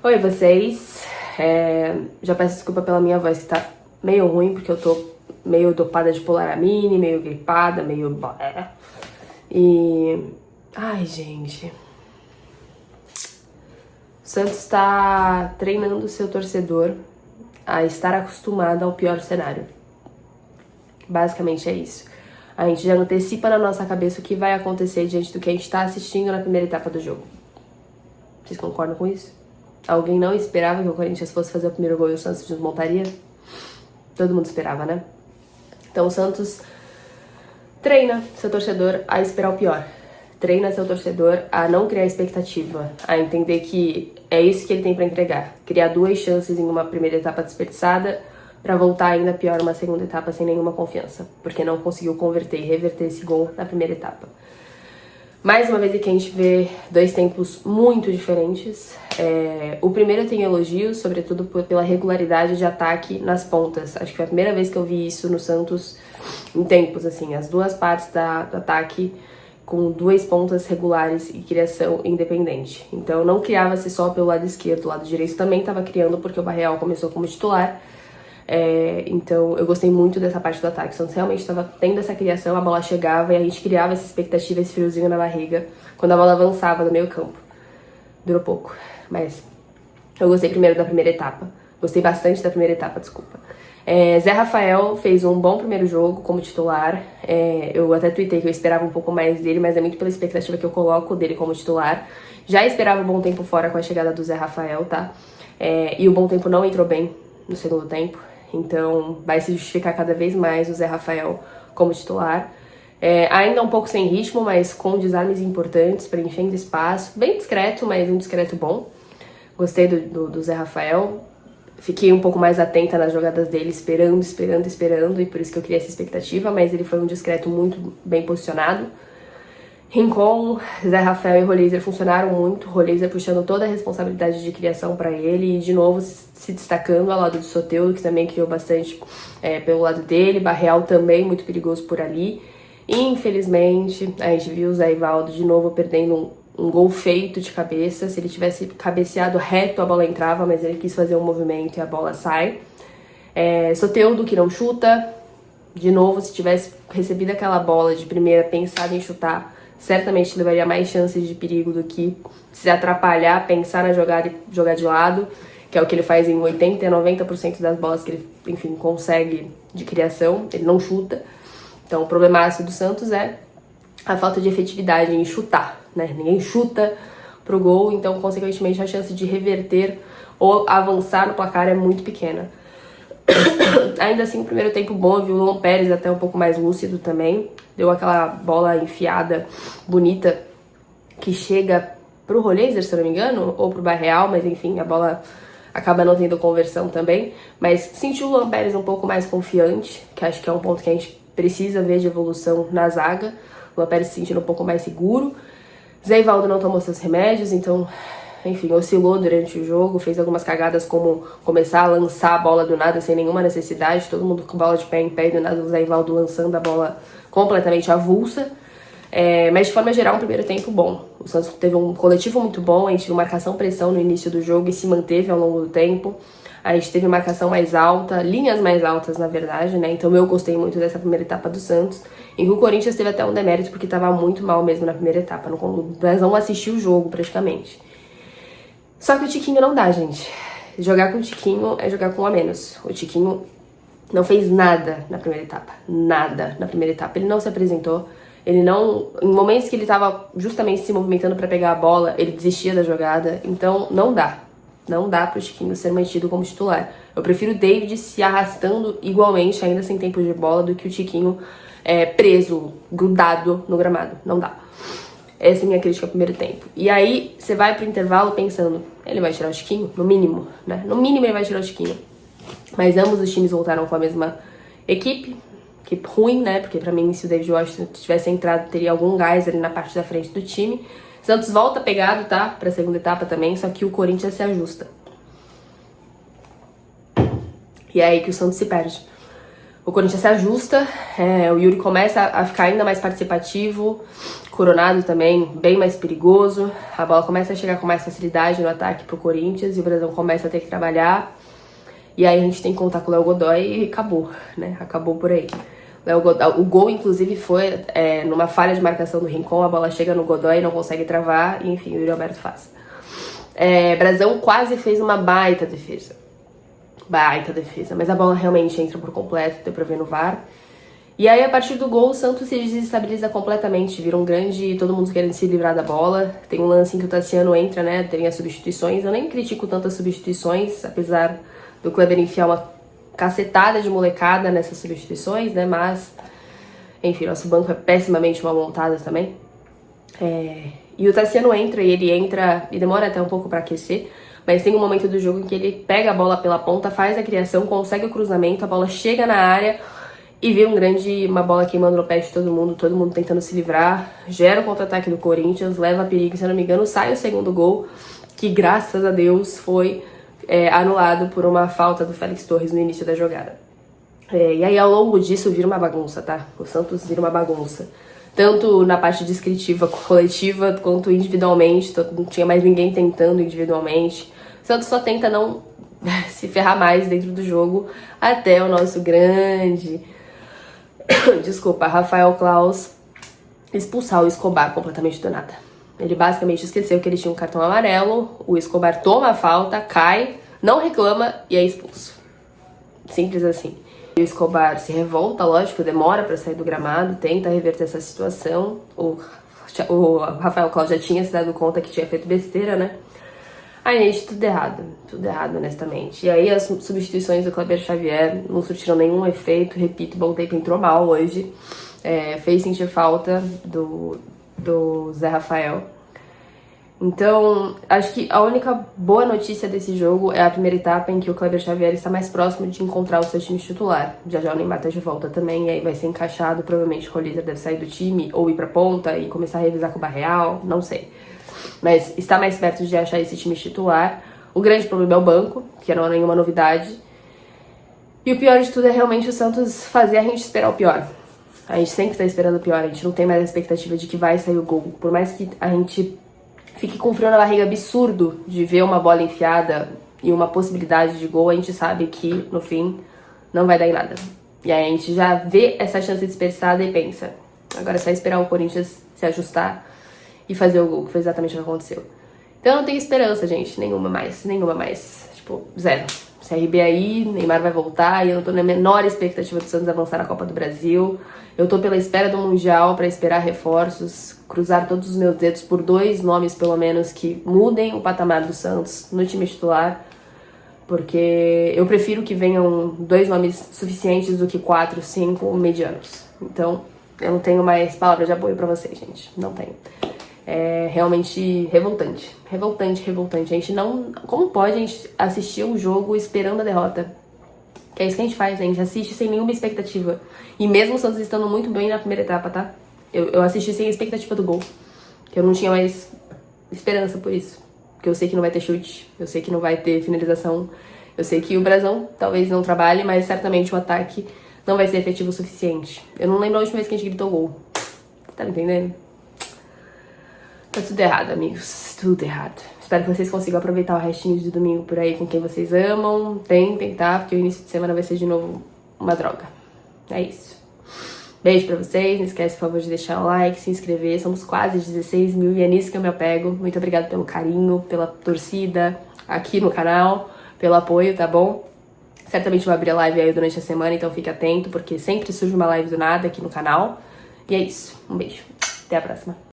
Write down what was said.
Oi, vocês. Já peço desculpa pela minha voz que tá meio ruim, porque eu tô meio dopada de Polaramine, meio gripada, meio... E... Ai, gente. O Santos tá treinando o seu torcedor a estar acostumado ao pior cenário. Basicamente é isso. A gente já antecipa na nossa cabeça o que vai acontecer diante do que a gente tá assistindo na primeira etapa do jogo. Vocês concordam com isso? Alguém não esperava que o Corinthians fosse fazer o primeiro gol e o Santos desmontaria? Todo mundo esperava, né? Então o Santos treina seu torcedor a esperar o pior. Treina seu torcedor a não criar expectativa, a entender que é isso que ele tem pra entregar. Criar 2 chances em uma primeira etapa desperdiçada pra voltar ainda pior uma segunda etapa sem nenhuma confiança, porque não conseguiu converter e reverter esse gol na primeira etapa. Mais uma vez aqui a gente vê 2 tempos muito diferentes. O primeiro tem elogios, sobretudo pela regularidade de ataque nas pontas. Acho que foi a primeira vez que eu vi isso no Santos em tempos, assim. As 2 partes do ataque com 2 pontas regulares e criação independente. Então não criava-se só pelo lado esquerdo, o lado direito também estava criando, porque o Barreal começou como titular. Então eu gostei muito dessa parte do ataque. O Santos realmente estava tendo essa criação, a bola chegava e a gente criava essa expectativa, esse friozinho na barriga quando a bola avançava no meio campo. Durou pouco, mas eu gostei primeiro da primeira etapa. Gostei bastante da primeira etapa, desculpa. Zé Rafael fez um bom primeiro jogo como titular. Eu até tuitei que eu esperava um pouco mais dele, mas é muito pela expectativa que eu coloco dele como titular. Já esperava um bom tempo fora com a chegada do Zé Rafael, tá? E o bom tempo não entrou bem no segundo tempo. Então vai se justificar cada vez mais o Zé Rafael como titular. Ainda um pouco sem ritmo, mas com desarmes importantes, preenchendo espaço. Bem discreto, mas um discreto bom. Gostei do Zé Rafael. Fiquei um pouco mais atenta nas jogadas dele, esperando, e por isso que eu criei essa expectativa, mas ele foi um discreto muito bem posicionado. Rincon, Zé Rafael e Roleiser funcionaram muito, Roleiser puxando toda a responsabilidade de criação para ele e de novo se destacando ao lado do Soteldo, que também criou bastante pelo lado dele, Barreal também muito perigoso por ali. E, infelizmente, a gente viu o Zé Ivaldo de novo perdendo um gol feito de cabeça. Se ele tivesse cabeceado reto, a bola entrava, mas ele quis fazer um movimento e a bola sai. Soteldo, que não chuta. De novo, se tivesse recebido aquela bola de primeira, pensado em chutar, certamente levaria mais chances de perigo do que se atrapalhar, pensar na jogada e jogar de lado, que é o que ele faz em 80% a 90% das bolas que ele, enfim, consegue de criação. Ele não chuta. Então, o problemaço do Santos é a falta de efetividade em chutar, né? Ninguém chuta pro gol, então, consequentemente, a chance de reverter ou avançar no placar é muito pequena. Ainda assim, o primeiro tempo bom, viu o Luan Pérez até um pouco mais lúcido também. Deu aquela bola enfiada, bonita, que chega pro Roleiser, se eu não me engano, ou pro Barreal, mas enfim, a bola acaba não tendo conversão também. Mas senti o Luan Pérez um pouco mais confiante, que acho que é um ponto que a gente precisa ver de evolução na zaga. O Luan Pérez se sentindo um pouco mais seguro. Zé Ivaldo não tomou seus remédios, então, enfim, oscilou durante o jogo, fez algumas cagadas como começar a lançar a bola do nada sem nenhuma necessidade, todo mundo com bola de pé em pé e do nada o Zé Ivaldo lançando a bola completamente avulsa. Mas de forma geral, um primeiro tempo bom. O Santos teve um coletivo muito bom, a gente viu marcação-pressão no início do jogo e se manteve ao longo do tempo. A gente teve marcação mais alta, linhas mais altas, na verdade, né? Então eu gostei muito dessa primeira etapa do Santos. E o Corinthians teve até um demérito, porque tava muito mal mesmo na primeira etapa. Nós não assistiu o jogo, praticamente. Só que o Tiquinho não dá, gente. Jogar com o Tiquinho é jogar com um a menos. O Tiquinho não fez nada na primeira etapa. Nada na primeira etapa. Ele não se apresentou. Ele não... Em momentos que ele tava justamente se movimentando pra pegar a bola, ele desistia da jogada. Então, não dá. Não dá pro Tiquinho ser mantido como titular. Eu prefiro o David se arrastando igualmente, ainda sem tempo de bola, do que o Tiquinho preso, grudado no gramado. Não dá. Essa é a minha crítica ao primeiro tempo. E aí, você vai pro intervalo pensando, ele vai tirar o Tiquinho? No mínimo, né? No mínimo ele vai tirar o Tiquinho. Mas ambos os times voltaram com a mesma equipe. Equipe ruim, né? Porque pra mim, se o David Washington tivesse entrado, teria algum gás ali na parte da frente do time. Santos volta pegado, tá? Pra segunda etapa também, só que o Corinthians se ajusta. E é aí que o Santos se perde. O Corinthians se ajusta, o Yuri começa a ficar ainda mais participativo, Coronado também, bem mais perigoso. A bola começa a chegar com mais facilidade no ataque pro Corinthians e o Brasão começa a ter que trabalhar. E aí a gente tem que contar com o Léo Godoy e acabou, né? Acabou por aí. O gol, inclusive, foi numa falha de marcação do Rincon, a bola chega no Godoy e não consegue travar, e enfim, o Yuri Alberto faz. Brasão quase fez uma baita defesa. Mas a bola realmente entra por completo, deu pra ver no VAR. E aí, a partir do gol, o Santos se desestabiliza completamente, vira um grande, todo mundo querendo se livrar da bola. Tem um lance em que o Tassiano entra, né, tem as substituições. Eu nem critico tanto as substituições, apesar do Kleber enfiar uma cacetada de molecada nessas substituições, né, mas, enfim, nosso banco é pessimamente mal montado também. E o Tassiano entra, e ele entra, e demora até um pouco pra aquecer, mas tem um momento do jogo em que ele pega a bola pela ponta, faz a criação, consegue o cruzamento, a bola chega na área e vira uma bola queimando no pé de todo mundo tentando se livrar, gera o contra-ataque do Corinthians, leva a perigo, se eu não me engano, sai o segundo gol, que graças a Deus foi anulado por uma falta do Félix Torres no início da jogada. E aí, ao longo disso, vira uma bagunça, tá? O Santos vira uma bagunça. Tanto na parte descritiva, coletiva, quanto individualmente. Não tinha mais ninguém tentando individualmente. O Santos só tenta não se ferrar mais dentro do jogo até o nosso grande... Desculpa, Rafael Claus expulsar o Escobar completamente do nada. Ele basicamente esqueceu que ele tinha um cartão amarelo, o Escobar toma a falta, cai, não reclama e é expulso. Simples assim. O Escobar se revolta, lógico, demora pra sair do gramado, tenta reverter essa situação. O Rafael Claus já tinha se dado conta que tinha feito besteira, né? Aí, gente, tudo errado, honestamente. E aí as substituições do Kleber Xavier não surtiram nenhum efeito, repito, o Bom Tempo entrou mal hoje, fez sentir falta do Zé Rafael. Então, acho que a única boa notícia desse jogo é a primeira etapa em que o Kleber Xavier está mais próximo de encontrar o seu time titular. Já o Neymar tá de volta também, e aí vai ser encaixado, provavelmente o Colíder deve sair do time, ou ir pra ponta e começar a revisar com o Barreal, não sei. Mas está mais perto de achar esse time titular. O grande problema é o banco, que não é nenhuma novidade. E o pior de tudo é realmente o Santos fazer a gente esperar o pior. A gente sempre tá esperando o pior, a gente não tem mais a expectativa de que vai sair o gol. Por mais que a gente fique com frio na barriga absurdo de ver uma bola enfiada e uma possibilidade de gol, a gente sabe que, no fim, não vai dar em nada. E aí a gente já vê essa chance dispersada e pensa, agora é só esperar o Corinthians se ajustar e fazer o gol, que foi exatamente o que aconteceu. Então eu não tenho esperança, gente, nenhuma mais. Tipo, zero. CRB aí, Neymar vai voltar e eu não tô na menor expectativa do Santos avançar na Copa do Brasil. Eu tô pela espera do Mundial pra esperar reforços, cruzar todos os meus dedos por 2 nomes, pelo menos, que mudem o patamar do Santos no time titular. Porque eu prefiro que venham 2 nomes suficientes do que 4, 5 medianos. Então, eu não tenho mais palavras de apoio pra vocês, gente. Não tenho. É realmente revoltante. A gente não... Como pode a gente assistir um jogo esperando a derrota? Que é isso que a gente faz, né? A gente assiste sem nenhuma expectativa. E mesmo o Santos estando muito bem na primeira etapa, tá? Eu assisti sem a expectativa do gol. Que eu não tinha mais esperança por isso. Porque eu sei que não vai ter chute. Eu sei que não vai ter finalização. Eu sei que o Brasão talvez não trabalhe, mas certamente o ataque não vai ser efetivo o suficiente. Eu não lembro a última vez que a gente gritou gol. Tá me entendendo? Tá tudo errado, amigos. Tudo errado. Espero que vocês consigam aproveitar o restinho de domingo por aí com quem vocês amam. Tentem, tá? Porque o início de semana vai ser de novo uma droga. É isso. Beijo pra vocês. Não esquece, por favor, de deixar o like, se inscrever. Somos quase 16 mil e é nisso que eu me apego. Muito obrigada pelo carinho, pela torcida aqui no canal, pelo apoio, tá bom? Certamente vou abrir a live aí durante a semana, então fique atento, porque sempre surge uma live do nada aqui no canal. E é isso. Um beijo. Até a próxima.